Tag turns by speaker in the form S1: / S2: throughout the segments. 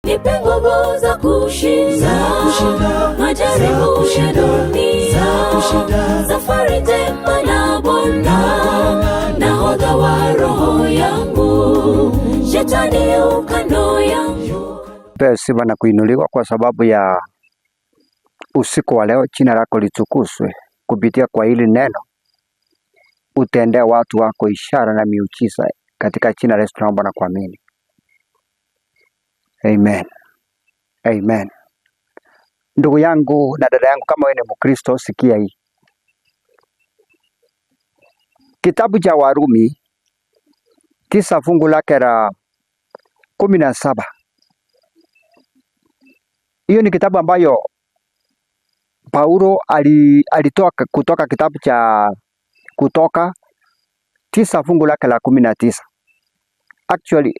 S1: nipe nguvu za kushinda majaribu ya dunia, safari njema na Bwana, nahodha wa roho yangu, shetani ukando yangu.
S2: Sifa na kuinuliwa kwa sababu ya usiku wa leo. Jina lako litukuzwe. Kupitia kwa hili neno utendee watu wako ishara na miujiza, katika jina la Yesu tunaomba na kuamini. Amen. Amen. Ndugu yangu na dada yangu, kama wewe ni Mkristo, sikia hii. Kitabu cha Warumi 9 fungu lake la 17. Hiyo ni kitabu ambayo Paulo alitoa kutoka kitabu cha Kutoka 9 fungu lake la 19. Actually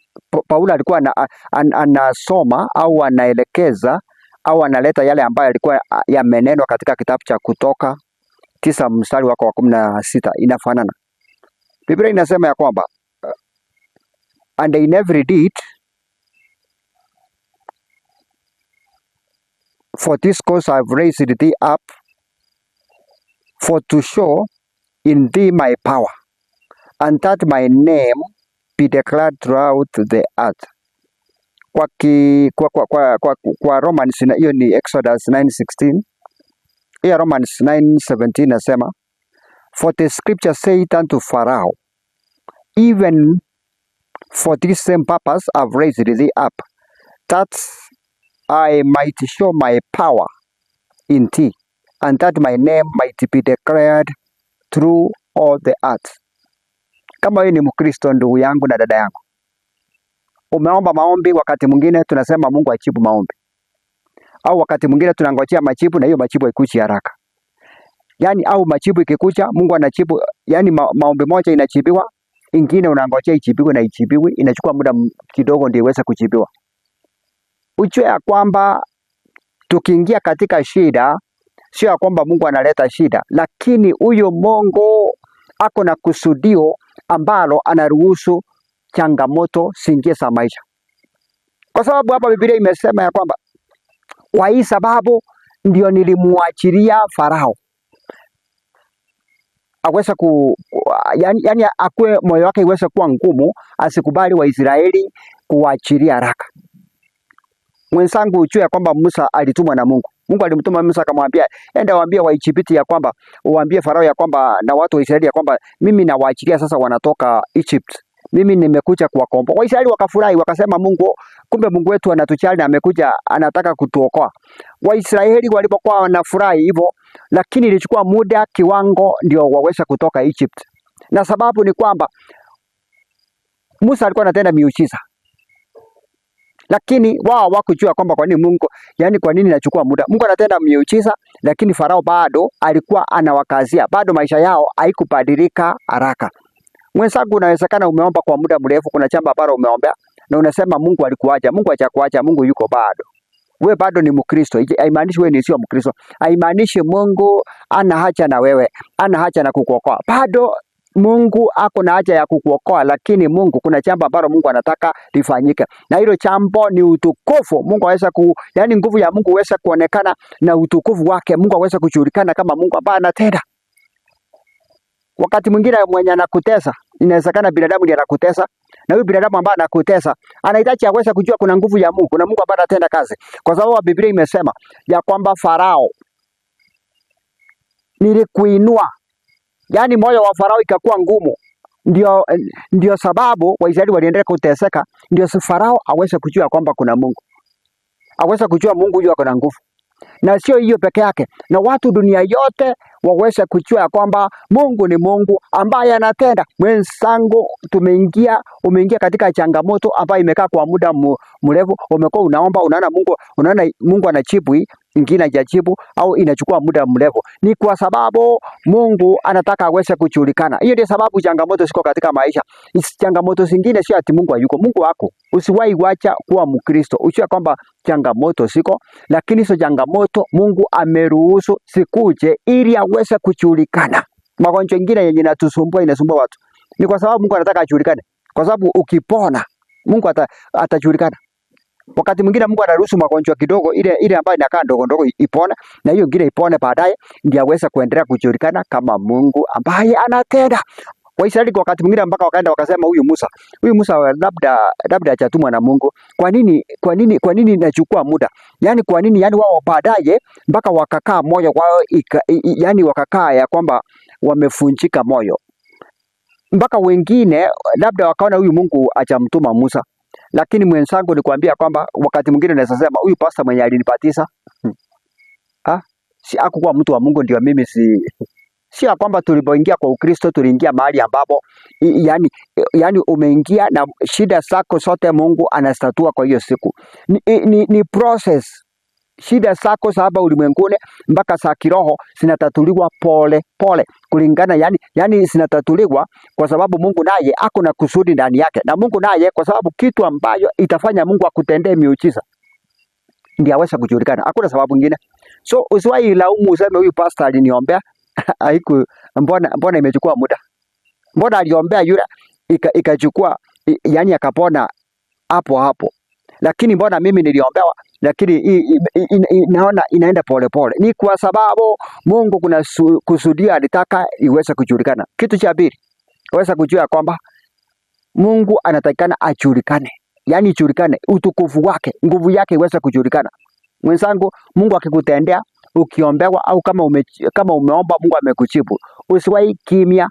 S2: Paulo alikuwa anasoma au anaelekeza au analeta yale ambayo alikuwa yamenenwa katika kitabu cha Kutoka 9 mstari wake wa 16. Inafanana. Biblia inasema ya kwamba and in every deed for this cause I have raised thee up, for to show in thee my power, and that my name be declared throughout the earth. Kwa Romans, hiyo ni Exodus 9:16. Here Romans 9:17 nasema, for the scripture saith unto Pharaoh, even for this same purpose I have raised thee up, that I might show my power in thee, and that my name might be declared through all the earth. Kama wewe ni Mkristo, ndugu yangu na dada yangu, umeomba maombi, wakati mwingine tunasema Mungu ajibu maombi, au wakati mwingine tunangojea majibu na hiyo majibu haikuji haraka. Yani au majibu ikikuja Mungu anajibu, yani maombi moja inajibiwa, ingine unangojea ijibiwe na ijibiwi, inachukua muda kidogo ndio iweze kujibiwa. Ujue ya kwamba tukiingia katika shida, sio ya kwamba Mungu analeta shida, lakini huyo Mungu ako na kusudio ambalo anaruhusu changamoto siingie za maisha. Kwa sababu hapa Biblia imesema ya kwamba kwa hii sababu ndio nilimuachilia Farao aweze yani akue moyo wake iweze kuwa ngumu, asikubali Waisraeli kuachilia haraka. Mwenzangu, ujue ya kwamba Musa alitumwa na Mungu. Mungu alimtuma Musa akamwambia, enda waambie Waijipiti ya kwamba, uambie Farao ya kwamba na watu wa Israeli ya kwamba mimi nawaachilia sasa, wanatoka Egypt. Mimi nimekuja kuwakomboa. Waisraeli wakafurahi, wakasema kumbe Mungu wetu anatujali na amekuja anataka kutuokoa. Waisraeli walipokuwa wanafurahi hivyo, lakini ilichukua muda kiwango ndio waweza kutoka Egypt. Na sababu ni kwamba Musa alikuwa anatenda miujiza, lakini wao hawakujua kwamba kwa nini Mungu, yani kwa nini inachukua muda. Mungu anatenda miujiza, lakini Farao bado alikuwa anawakazia, bado maisha yao haikubadilika haraka. Mwenzangu, unawezekana umeomba kwa muda mrefu, kuna jambo ambalo umeombea na unasema Mungu alikuacha. Mungu hajakuacha, Mungu yuko bado. Wewe bado ni Mkristo. Haimaanishi wewe ni sio Mkristo. Haimaanishi Mungu ana haja na wewe, ana haja na kukuokoa. Bado Mungu ako na haja ya kukuokoa, lakini Mungu kuna jambo ambalo Mungu anataka lifanyike. Na hilo jambo ni utukufu. Mungu aweza yani nguvu ya Mungu aweza kuonekana na utukufu wake. Mungu aweza kujulikana kama Mungu ambaye anatenda. Wakati mwingine mwenye anakutesa, inawezekana binadamu ndiye anakutesa, na huyu binadamu ambaye anakutesa anahitaji aweze kujua kuna nguvu ya Mungu, kuna Mungu ambaye anatenda kazi. Kwa sababu Biblia imesema ya kwamba Farao nilikuinua, yani moyo wa Farao ikakuwa ngumu. Ndio sababu Waisraeli waliendelea kuteseka, ndio Farao aweze kujua kwamba kuna Mungu. Aweze kujua Mungu huyo ako na nguvu. Na sio hiyo peke yake, na watu dunia yote waweze kujua kwamba Mungu ni Mungu ambaye anatenda. Mwenzangu, umeingia katika changamoto ambayo imekaa kwa muda mrefu. Umekuwa unaomba, unaona Mungu anajibu, ingine hajajibu au inachukua muda mrefu. Ni kwa sababu Mungu anataka aweze kujulikana. Hiyo ndio sababu changamoto ziko katika maisha. Changamoto zingine sio ati Mungu hayuko. Mungu wako. Usiwahi wacha kuwa Mkristo. Ujue kwamba changamoto ziko, lakini hizo changamoto Mungu ameruhusu sikuje ili aweze kujulikana. Magonjwa mengine yenye inasumbua watu ni kwa sababu Mungu anataka ajulikane. Kwa sababu ukipona Mungu atajulikana. Wakati mwingine Mungu anaruhusu magonjwa kidogo, ile ambayo inakaa ndogo ndogo ipone, na hiyo ingine ipone baadaye, ndio aweze kuendelea kujulikana kama Mungu ambaye anatenda. Waisraeli kwa wakati mwingine mpaka wakaenda wakasema huyu Musa labda hajatumwa na Mungu. Kwa nini inachukua muda? Yani kwa nini wao baadaye mpaka wakakaa moyo wao wakakaa ya kwamba wamefunjika moyo. Mpaka wengine labda wakaona huyu Mungu hajamtuma Musa. Lakini mwenzangu nikwambia kwamba wakati mwingine naweza sema huyu pastor mwenye alinibatiza si hakuwa mtu wa Mungu, ndio mimi si kwamba tulipoingia kwa Ukristo tuliingia mahali ambapo yani umeingia na shida zako zote Mungu anastatua kwa hiyo siku. Ni process. Shida zako za hapa ulimwenguni mpaka za kiroho zinatatuliwa pole pole kulingana, yani zinatatuliwa kwa sababu Mungu naye ako na kusudi ndani yake, na Mungu naye kwa sababu kitu ambayo itafanya Mungu akutendee miujiza ndio aweze kujulikana. Hakuna sababu nyingine. So usiwahi laumu useme huyu pastor aliniombea haiku mbona imechukua muda. Mbona aliombea yule ikachukua akapona hapo. Lakini mbona mimi niliombewa lakini naona inaenda pole pole. Ni kwa sababu Mungu kuna kusudia alitaka iweze kujulikana. Kitu cha pili, waweza kujua kwamba Mungu anatakikana ajulikane. Yani ijulikane utukufu wake, nguvu yake iweze kujulikana. Mwenzangu, Mungu akikutendea ukiombewa au kama umeomba Mungu amekujibu, usiwahi kimya.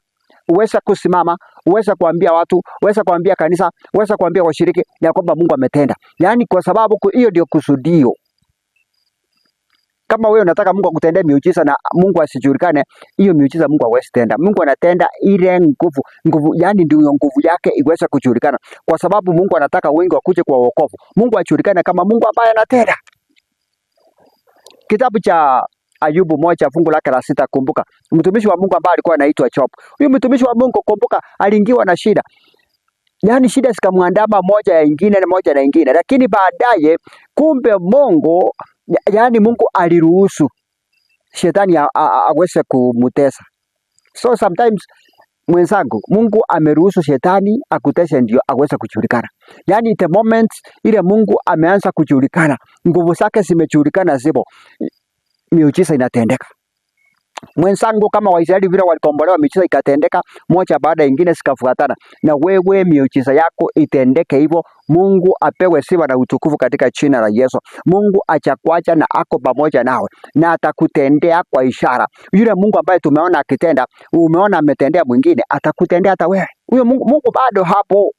S2: Uweza kusimama, uweza kuambia watu, uweza kuambia kanisa, uweza kuambia washiriki ya kwamba Mungu ametenda. Yani kwa sababu hiyo ndio kusudio. Kama wewe unataka Mungu akutendee miujiza na Mungu asijulikane, hiyo miujiza Mungu hawezi tenda. Mungu anatenda ile nguvu, yani ndio nguvu yake iweze kujulikana. Kwa sababu Mungu anataka wengi wakuje kwa wokovu. Mungu ajulikane kama Mungu ambaye anatenda. Kitabu cha Ayubu 1 fungu lake la 6, kumbuka mtumishi wa Mungu ambaye alikuwa anaitwa Job. Huyu mtumishi wa Mungu, kumbuka, aliingiwa na shida. Yani shida zikamwandama moja ya ingine, lakini baadaye kumbe Mungu aliruhusu shetani aweze kumutesa. So sometimes mwenzangu, Mungu ameruhusu shetani akutese ndio aweze kujulikana. Yani the moment ile Mungu ameanza kujulikana, nguvu zake zimejulikana, zipo, miujiza inatendeka. Mwenzangu, kama Waisraeli vile walikombolewa, miujiza ikatendeka moja baada ya nyingine zikafuatana, na wewe miujiza yako itendeke hivyo. Mungu apewe sifa na utukufu katika jina la Yesu. Mungu achakuacha na ako pamoja nawe na atakutendea kwa ishara. Yule Mungu ambaye tumeona akitenda, umeona ametendea mwingine, atakutendea hata wewe. Huyo Mungu bado hapo.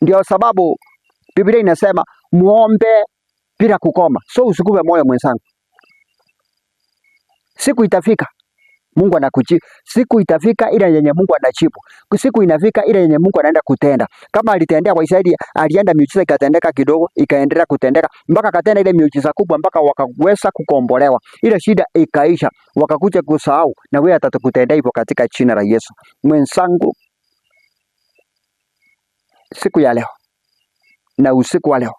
S2: Ndio sababu Biblia inasema muombe bila kukoma. So usikufe moyo mwenzangu. Siku itafika Mungu anakujibu. Siku itafika ile yenye Mungu anajibu. Siku inafika ile yenye Mungu anaenda kutenda. Kama alitendea Waisraeli, alienda miujiza ikatendeka kidogo, ikaendelea kutendeka mpaka katenda ile miujiza kubwa mpaka wakaweza kukombolewa. Ile shida ikaisha, wakakuja kusahau, na wewe atakutendea hivyo katika jina la Yesu. Mwenzangu, siku ya leo na usiku wa leo,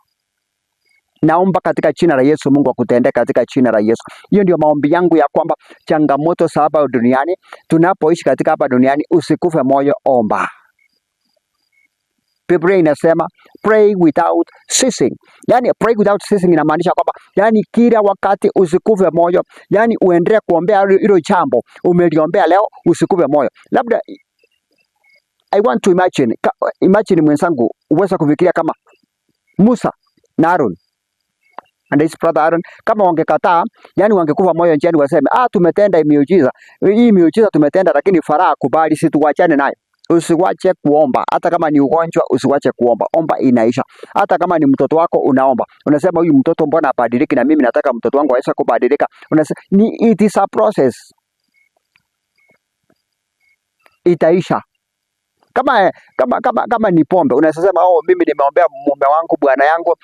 S2: naomba katika jina la Yesu Mungu akutendee katika jina la Yesu. Hiyo ndio maombi yangu, ya kwamba changamoto za hapa duniani, tunapoishi katika hapa duniani, usikufe moyo, omba. Biblia inasema pray without ceasing. Yani pray without ceasing inamaanisha kwamba yani kila wakati usikufe moyo, yani uendelee kuombea hilo jambo umeliombea leo, usikufe moyo. Labda I want to imagine mwenzangu, uweza kufikiria kama Musa na Aaron and his brother Aaron, kama wangekataa, yani wangekufa moyo njiani, waseme tumetenda miujiza hii, miujiza tumetenda, lakini Farao kubali, si tuachane nayo. Usiwache kuomba, hata kama ni ugonjwa, usiwache kuomba. Omba inaisha. Hata kama ni mtoto wako, unaomba, unasema huyu mtoto mbona abadiliki, na mimi nataka mtoto wangu aweze kubadilika. Unasema it is a process, itaisha. Kama ni pombe, unasema mimi nimeombea mume wangu, bwana yangu,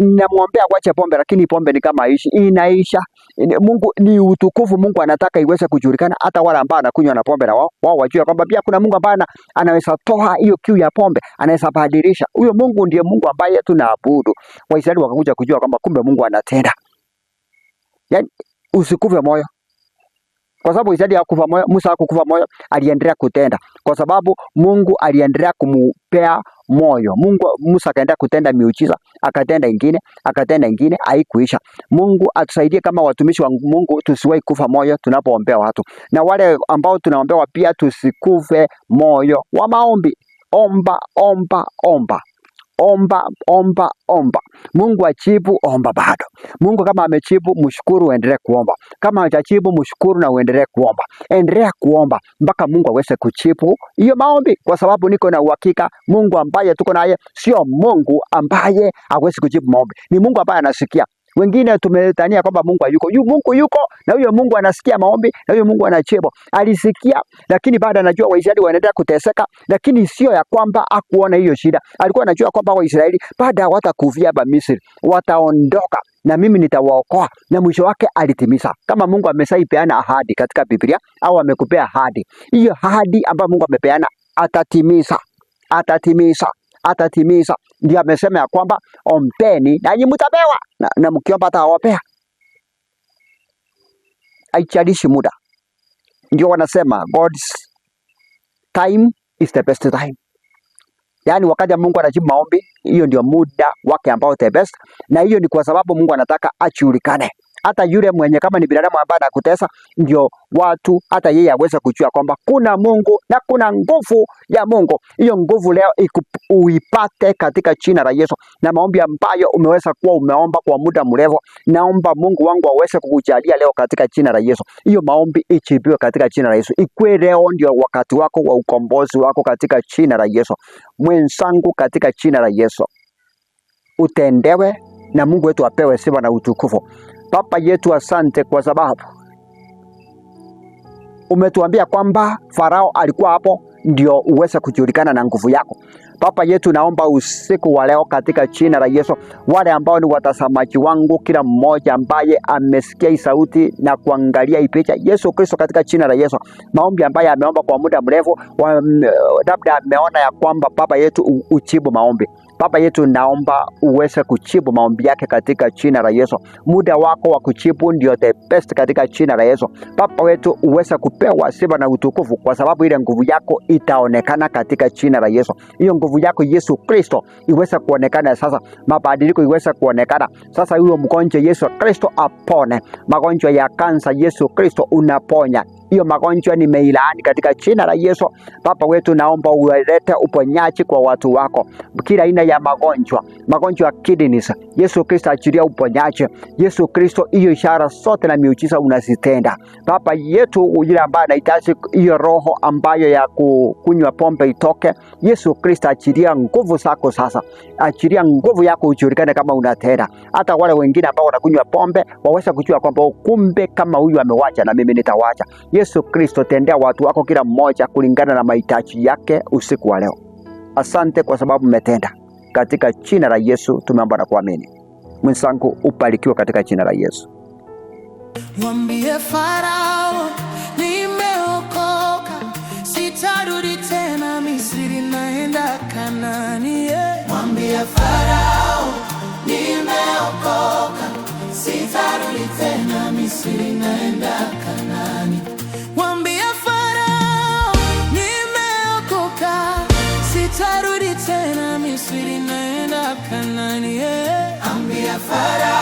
S2: namwombea kuacha pombe, lakini pombe ni kama inaisha. Mungu ni utukufu, Mungu anataka iweze kujulikana, hata wale ambao anakunywa na pombe na wao wajue kwamba pia kuna Mungu ambaye anaweza toa hiyo kiu ya pombe, anaweza badilisha. Huyo Mungu ndiye Mungu ambaye tunaabudu. Waisraeli wakakuja kujua kwamba kumbe Mungu anatenda. Yani usikufe moyo. Kwa sababu Israeli hakufa moyo, Musa hakukufa moyo, aliendelea kutenda. Kwa sababu Mungu aliendelea kumupea moyo. Musa akaenda kutenda miujiza, akatenda ingine, haikuisha. Mungu atusaidie kama watumishi wa Mungu tusiwahi kufa moyo tunapoombea watu. Na wale ambao tunaombewa pia tusikufe moyo wa maombi. Omba, omba, omba. Omba, omba, omba. Mungu ajibu, omba bado. Mungu kama amejibu, mshukuru, uendelee kuomba. Kama hajajibu, mshukuru na uendelee kuomba. Endelea kuomba mpaka Mungu aweze kujibu hiyo maombi, kwa sababu niko na uhakika Mungu ambaye tuko naye sio Mungu ambaye hawezi kujibu maombi. Ni Mungu ambaye anasikia. Wengine tumedhania kwamba Mungu hayuko. Mungu yuko, na huyo Mungu anasikia maombi, na huyo Mungu anajibu. Alisikia, lakini baada anajua Waisraeli wanaendelea kuteseka, lakini sio ya kwamba hakuona hiyo shida. Alikuwa anajua kwamba Waisraeli baada hawatakufia hapa Misri, wataondoka na mimi nitawaokoa, na mwisho wake alitimiza. Kama Mungu ameshaipeana ahadi katika Biblia au amekupea ahadi, hiyo ahadi ambayo Mungu amepeana atatimiza. Atatimiza. Ndio amesema ya kwamba ombeni nanyi mtapewa, na mkiomba atawapea. Haijalishi muda. Ndio wanasema God's time is the best time. Yaani wakati Mungu anajibu maombi, hiyo ndio muda wake ambao the best, na hiyo ni kwa sababu Mungu anataka ajulikane. Hata yule mwenye kama ni binadamu ambaye anakutesa, ndio watu hata yeye aweze kujua kwamba kuna Mungu na kuna nguvu ya Mungu. Hiyo nguvu leo uipate katika jina la Yesu. Na maombi ambayo umeweza kuwa umeomba kwa muda mrefu, naomba Mungu wangu aweze kukujalia leo katika jina la Yesu. Hiyo maombi ijibiwe katika jina la Yesu. Ikwe leo ndio wakati wako wa ukombozi wako katika jina la Yesu. Mwenzangu, katika jina la Yesu utendewe, na Mungu wetu apewe sifa na utukufu. Baba yetu, asante kwa sababu umetuambia kwamba Farao alikuwa hapo ndio uweze kujulikana na nguvu yako. Baba yetu, naomba usiku wa leo katika jina la Yesu, wale ambao ni watazamaji wangu, kila mmoja ambaye amesikia hii sauti na kuangalia hii picha, Yesu Kristo, katika jina la Yesu, maombi ambaye ameomba kwa muda mrefu, labda ameona ya kwamba Baba yetu ujibu maombi. Baba yetu, naomba uweze kujibu maombi yake katika jina la Yesu. Muda wako wa kujibu ndio the best katika jina la Yesu. Baba wetu, uweze kupewa sifa na utukufu, kwa sababu ile nguvu yako itaonekana katika jina la Yesu. Hiyo nguvu yako Yesu Kristo iweze kuonekana sasa, mabadiliko iweze kuonekana sasa. Huyo mgonjwa Yesu Kristo apone. Magonjwa ya kansa Yesu Kristo unaponya. Hiyo magonjwa nimeilaani katika jina la Yesu. Baba wetu, naomba ulete uponyaji kwa watu wako. Kila aina ya magonjwa ya kidneys, Yesu Kristo achilia uponyaji. Yesu Kristo, hiyo ishara zote na miujiza unazitenda. Baba yetu, yule ambaye anahitaji hiyo roho ambayo ya kunywa pombe itoke, Yesu Kristo achilia nguvu zako sasa. Achilia nguvu yako ujulikane kama unatenda. Hata wale wengine ambao wanakunywa pombe waweze kujua kwamba kumbe kama huyu amewacha na mimi nitawacha. Yesu Kristo, tendea watu wako kila mmoja kulingana na mahitaji yake usiku wa leo. Asante kwa sababu umetenda. Katika jina la Yesu tumeomba na kuamini. Mwenzangu, ubarikiwe katika jina la Yesu.
S1: Mwambie Farao nimeokoka, sitarudi tena Misri, naenda Kanaani. Mwambie Farao nimeokoka, sitarudi tena Misri, naenda Kanaani. Mwambie Farao nimeokoka, sitarudi tena Misri, naenda Kanaani. Ambia Farao